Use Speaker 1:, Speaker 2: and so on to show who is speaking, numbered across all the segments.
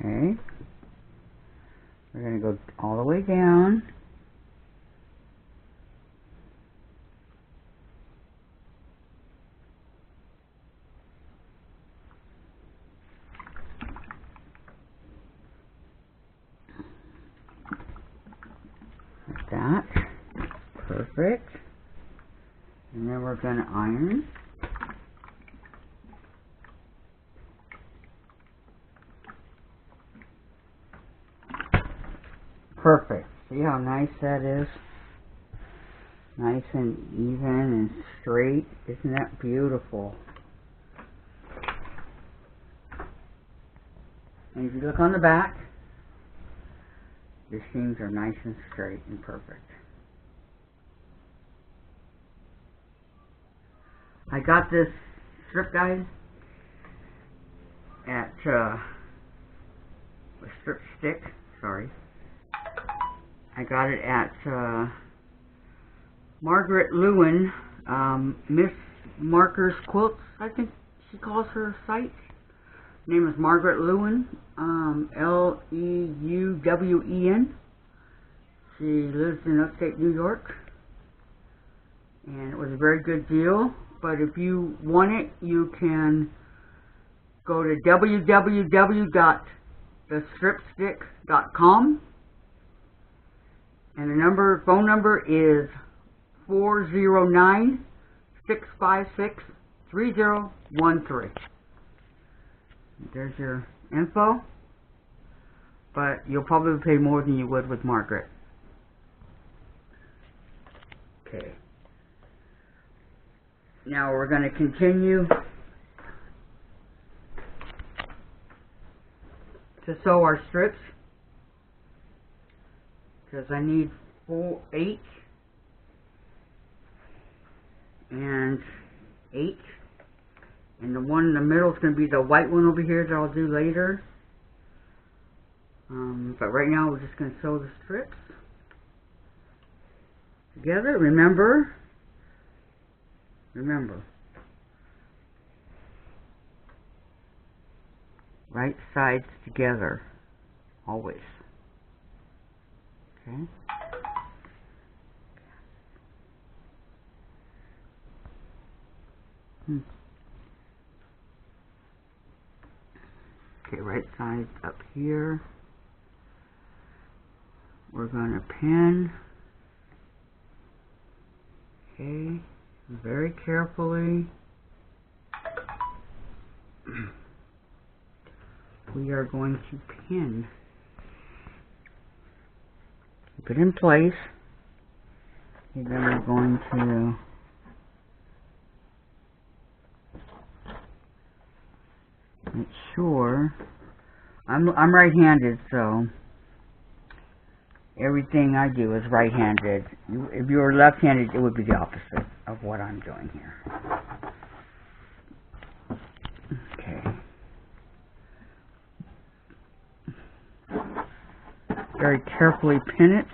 Speaker 1: Okay. We're going to go all the way down. Like that. Perfect. And then we're going to iron. Perfect. See how nice that is? Nice and even and straight. Isn't that beautiful? And if you look on the back, the seams are nice and straight and perfect. I got this strip guide at strip stick, sorry. I got it at Margaret Lewin, Miss Marker's Quiltz, I think she calls her site. Her name is Margaret Lewin, Leuwen. She lives in upstate New York, and it was a very good deal. But if you want it, you can go to www.thestripstick.com, and the phone number is 409-656-3013. There's your info, but you'll probably pay more than you would with Margaret. Okay. Now we're going to continue to sew our strips, because I need 8 and 8, and the one in the middle is going to be the white one over here that I'll do later. But right now we're just going to sew the strips together. Remember, right sides together, always. Okay. Okay, right side up here. We're going to pin. Okay, very carefully. We are going to pin. Keep it in place. And then we're going to make sure. I'm right-handed, so everything I do is right-handed. If you were left-handed, it would be the opposite of what I'm doing here. Okay. Very carefully pin it.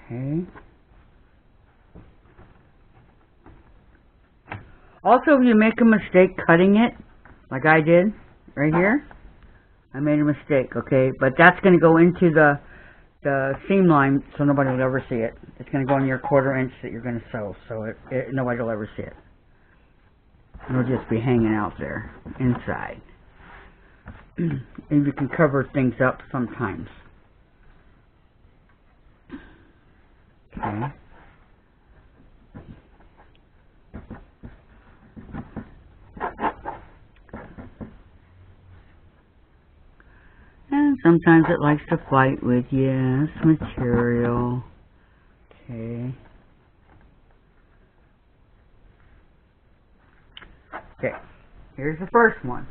Speaker 1: Okay. Also, if you make a mistake cutting it, like I did right here, I made a mistake, okay? But that's going to go into the seam line, so nobody will ever see it. It's going to go in your 1/4 inch that you're going to sew, so nobody will ever see it. It'll just be hanging out there inside. And you can cover things up sometimes. Okay. And sometimes it likes to fight with you. It's material. Okay. Okay. Here's the first one.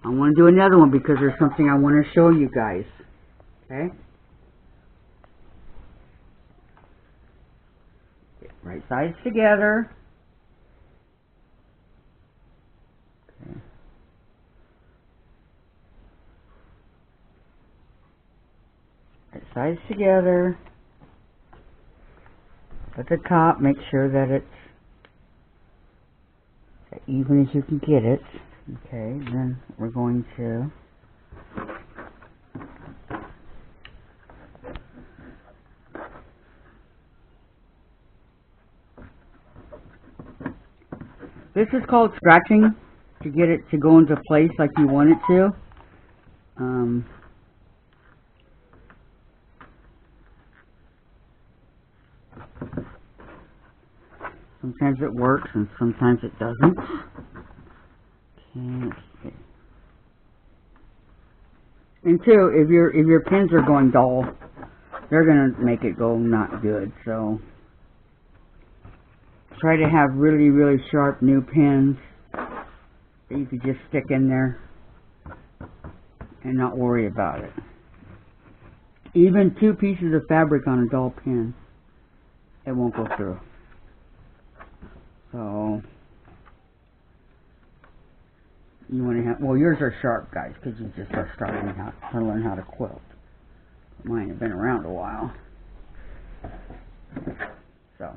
Speaker 1: I want to do another one because there's something I want to show you guys. Okay? Get right sides together. Okay. sides together. At the top, make sure that it's as even as you can get it. Okay, then we're going to this is called scratching to get it to go into place like you want it to. Sometimes it works and sometimes it doesn't. Okay. And two, if your pins are going dull, they're gonna make it go not good. So try to have really, really sharp new pins that you could just stick in there and not worry about it. Even 2 pieces of fabric on a dull pin, it won't go through. So you want to have, well, yours are sharp, guys, because you just are starting to learn how to quilt. Mine have been around a while. So,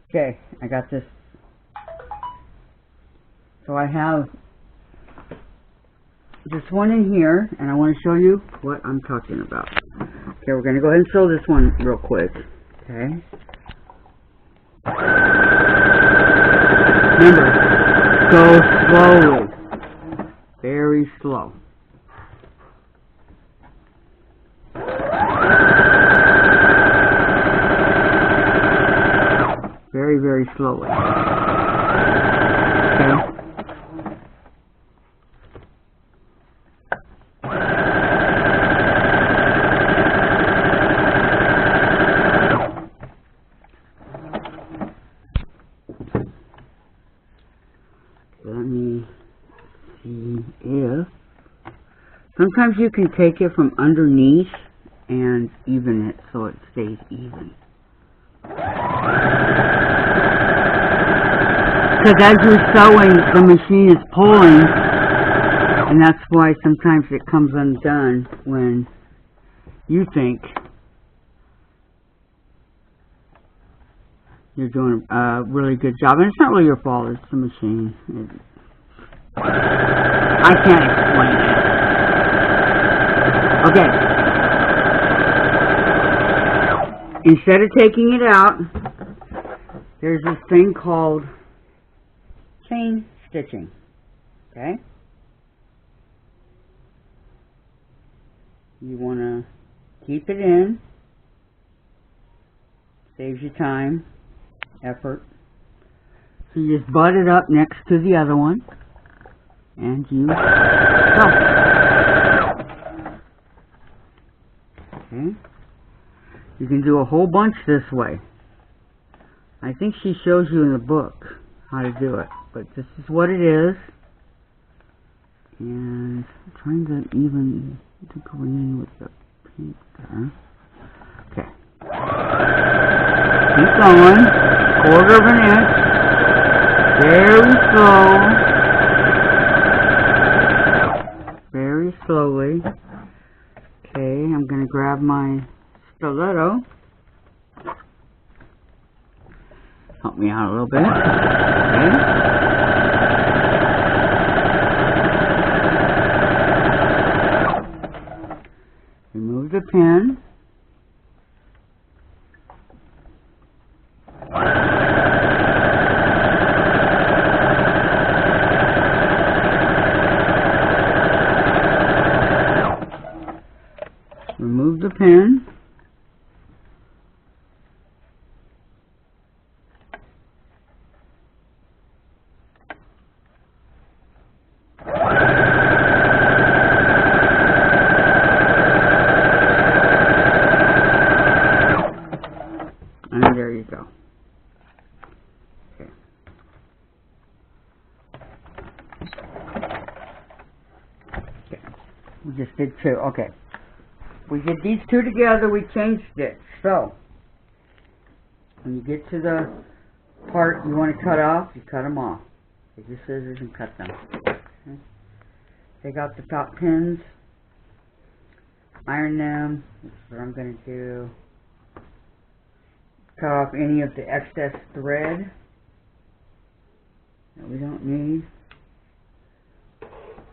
Speaker 1: okay, I got this. So I have this one in here, and I want to show you what I'm talking about. Okay, we're going to go ahead and sew this one real quick. Okay. Remember, go slowly. Very slow. Very, very slowly. Okay. Let me see if sometimes you can take it from underneath and even it so it stays even. Because as you're sewing, the machine is pulling, and that's why sometimes it comes undone when you think you're doing a really good job. And it's not really your fault, it's the machine. I can't explain it. Okay. Instead of taking it out, there's this thing called chain stitching. Okay? You want to keep it in. Saves you time, effort. So you just butt it up next to the other one, and you go. Okay. You can do a whole bunch this way. I think she shows you in the book how to do it, but this is what it is. And I'm trying to even the green with the pink there. Okay. Keep going. 1/4 of an inch. Very slow. Very slowly. Okay, I'm going to grab my stiletto. Help me out a little bit. Okay. Remove the pin. Remove the pin. And there you go. Okay. Okay. We just did 2. Okay. We did these 2 together, we chain stitch. So, when you get to the part you want to cut off, you cut them off. Take your scissors and cut them. Okay. Take out the top pins. iron them. This is what I'm going to do. Cut off any of the excess thread that we don't need.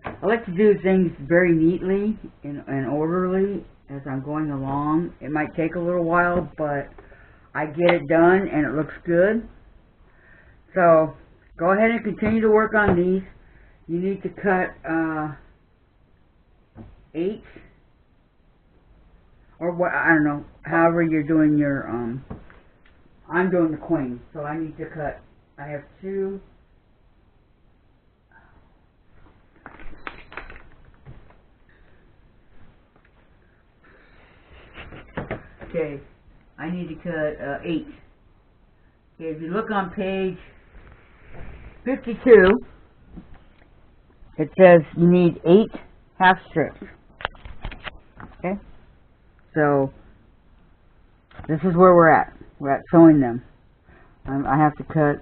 Speaker 1: I like to do things very neatly and orderly as I'm going along. It might take a little while, but I get it done and it looks good. So go ahead and continue to work on these. You need to cut 8 or what, I don't know, however you're doing your I'm doing the queen, so I need to cut, I have 2. Okay, I need to cut 8. Okay, if you look on page 52, it says you need 8 half strips. Okay, so this is where we're at. We're at sewing them. I have to cut,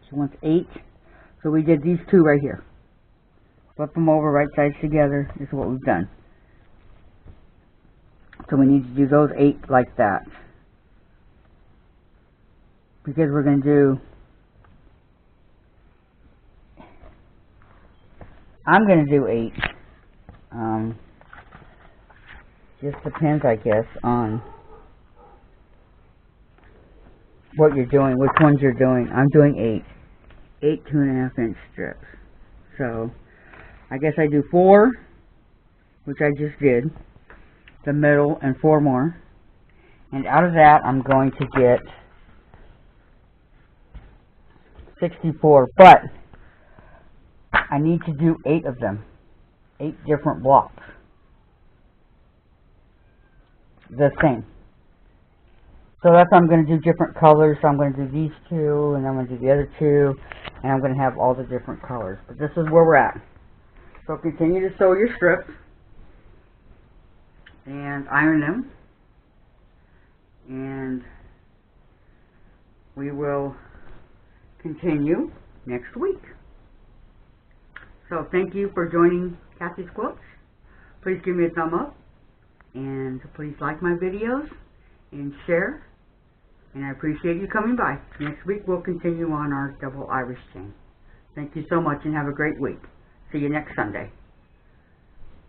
Speaker 1: she wants 8, so we did these 2 right here. Flip them over right sides together. This is what we've done. So we need to do those 8 like that. Because we're going to do, I'm going to do 8. Just depends, I guess, on what you're doing, which ones you're doing. I'm doing 8 2.5 inch strips. So I guess I do 4, which I just did, the middle, and 4 more. And out of that, I'm going to get 64, but I need to do 8 of them, 8 different blocks. The same. So that's why I'm going to do different colors. So I'm going to do these 2, and I'm going to do the other 2, and I'm going to have all the different colors. But this is where we're at. So continue to sew your strips and iron them, and we will continue next week. So thank you for joining Kathy's Quilts. Please give me a thumb up, and please like my videos and share, and I appreciate you coming by. Next week we'll continue on our double Irish chain. Thank you so much and have a great week. See you next Sunday.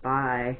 Speaker 1: Bye.